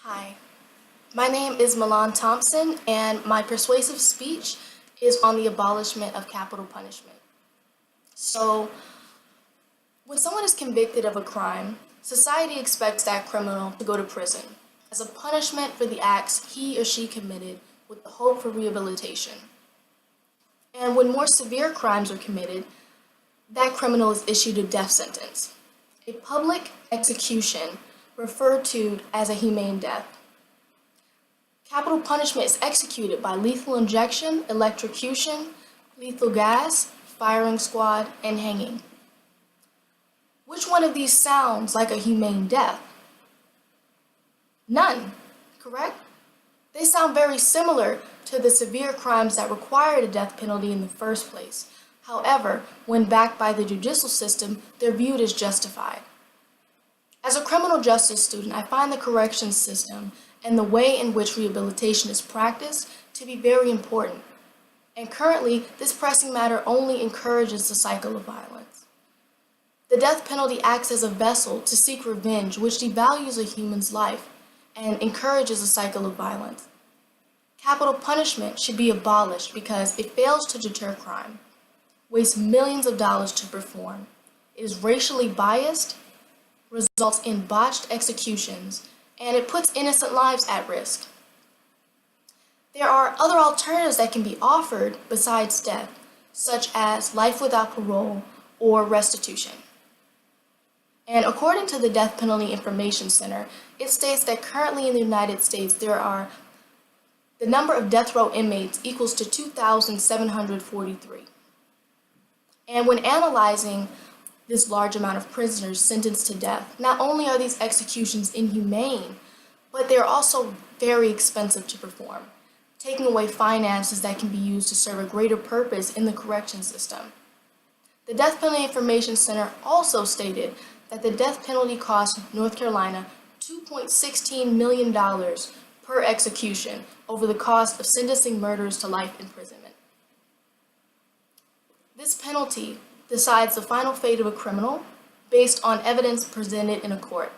Hi, my name is Milan Thompson, and my persuasive speech is on the abolishment of capital punishment. So, when someone is convicted of a crime, society expects that criminal to go to prison as a punishment for the acts he or she committed with the hope for rehabilitation. And when more severe crimes are committed, that criminal is issued a death sentence, a public execution referred to as a humane death. Capital punishment is executed by lethal injection, electrocution, lethal gas, firing squad, and hanging. Which one of these sounds like a humane death? None, correct? They sound very similar to the severe crimes that required a death penalty in the first place. However, when backed by the judicial system, they're viewed as justified. As a criminal justice student, I find the corrections system and the way in which rehabilitation is practiced to be very important. And currently, this pressing matter only encourages the cycle of violence. The death penalty acts as a vessel to seek revenge, which devalues a human's life and encourages a cycle of violence. Capital punishment should be abolished because it fails to deter crime, wastes millions of dollars to perform, is racially biased, results in botched executions, and it puts innocent lives at risk. There are other alternatives that can be offered besides death, such as life without parole or restitution. And according to the Death Penalty Information Center, it states that currently in the United States the number of death row inmates equals to 2,743. And when analyzing this large amount of prisoners sentenced to death, not only are these executions inhumane, but they're also very expensive to perform, taking away finances that can be used to serve a greater purpose in the correction system. The Death Penalty Information Center also stated that the death penalty cost North Carolina $2.16 million per execution over the cost of sentencing murderers to life imprisonment. This penalty decides the final fate of a criminal based on evidence presented in a court.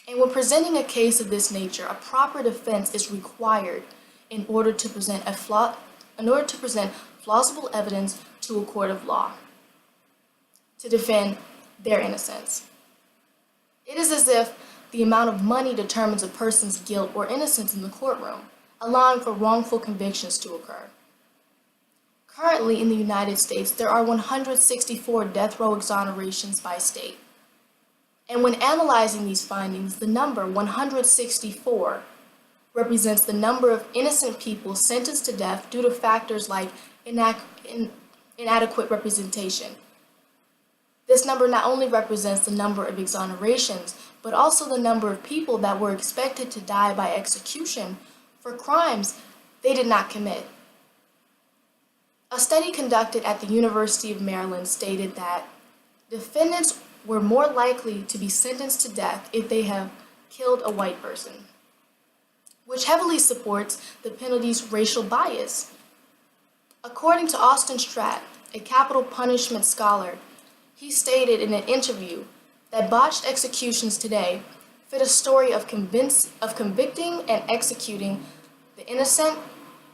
And when presenting a case of this nature, a proper defense is required in order to present plausible evidence to a court of law to defend their innocence. It is as if the amount of money determines a person's guilt or innocence in the courtroom, allowing for wrongful convictions to occur. Currently in the United States, there are 164 death row exonerations by state. And when analyzing these findings, the number 164 represents the number of innocent people sentenced to death due to factors like inadequate representation. This number not only represents the number of exonerations, but also the number of people that were expected to die by execution for crimes they did not commit. A study conducted at the University of Maryland stated that defendants were more likely to be sentenced to death if they have killed a white person, which heavily supports the penalty's racial bias. According to Austin Stratt, a capital punishment scholar, he stated in an interview that botched executions today fit a story of convicting and executing the innocent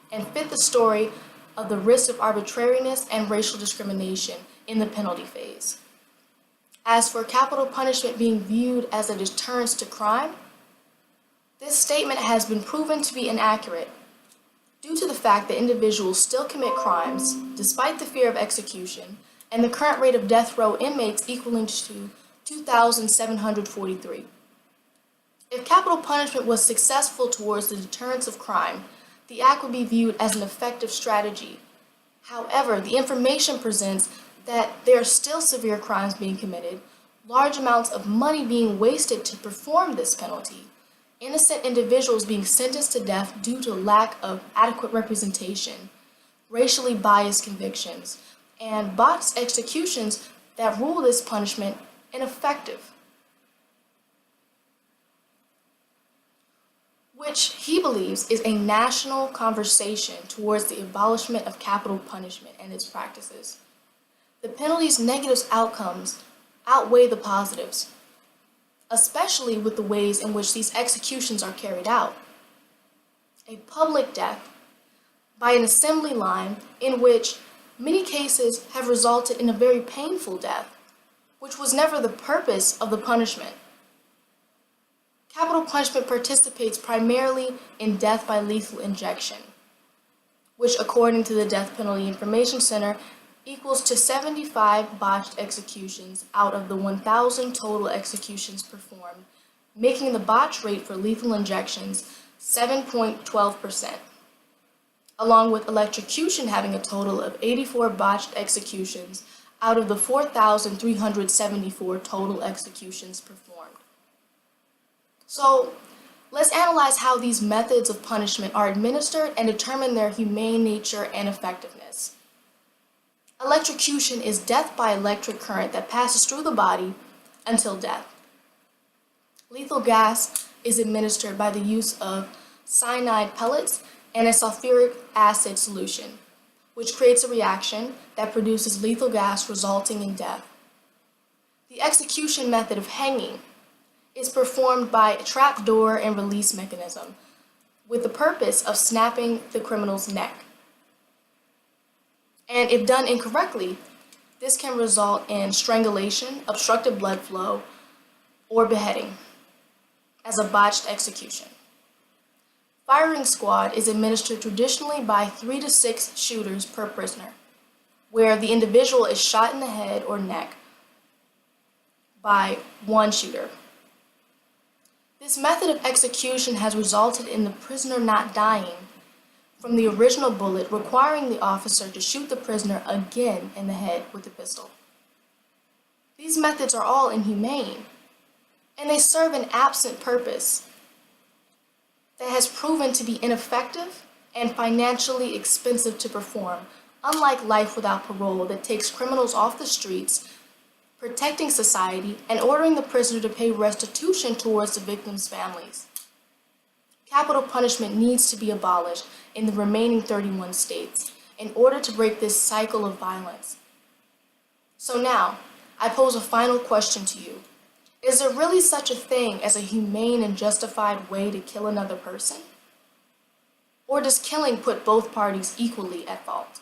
and fit the story of the risk of arbitrariness and racial discrimination in the penalty phase. As for capital punishment being viewed as a deterrence to crime, this statement has been proven to be inaccurate due to the fact that individuals still commit crimes despite the fear of execution and the current rate of death row inmates equaling to 2,743. If capital punishment was successful towards the deterrence of crime, the act would be viewed as an effective strategy. However, the information presents that there are still severe crimes being committed, large amounts of money being wasted to perform this penalty, innocent individuals being sentenced to death due to lack of adequate representation, racially biased convictions, and botched executions that rule this punishment ineffective, which he believes is a national conversation towards the abolishment of capital punishment and its practices. The penalty's negative outcomes outweigh the positives. especially with the ways in which these executions are carried out. A public death by an assembly line in which many cases have resulted in a very painful death, which was never the purpose of the punishment. Capital punishment participates primarily in death by lethal injection, which according to the Death Penalty Information Center equals to 75 botched executions out of the 1,000 total executions performed, making the botch rate for lethal injections 7.12%, along with electrocution having a total of 84 botched executions out of the 4,374 total executions performed. So, let's analyze how these methods of punishment are administered and determine their humane nature and effectiveness. Electrocution is death by electric current that passes through the body until death. Lethal gas is administered by the use of cyanide pellets and a sulfuric acid solution, which creates a reaction that produces lethal gas resulting in death. The execution method of hanging is performed by a trap door and release mechanism with the purpose of snapping the criminal's neck. And if done incorrectly, this can result in strangulation, obstructed blood flow, or beheading as a botched execution. Firing squad is administered traditionally by 3 to 6 shooters per prisoner, where the individual is shot in the head or neck by one shooter. This method of execution has resulted in the prisoner not dying from the original bullet, requiring the officer to shoot the prisoner again in the head with a pistol. These methods are all inhumane, and they serve an absent purpose that has proven to be ineffective and financially expensive to perform, unlike life without parole that takes criminals off the streets, protecting society, and ordering the prisoner to pay restitution towards the victims' families. Capital punishment needs to be abolished in the remaining 31 states in order to break this cycle of violence. So now, I pose a final question to you. Is there really such a thing as a humane and justified way to kill another person? Or does killing put both parties equally at fault?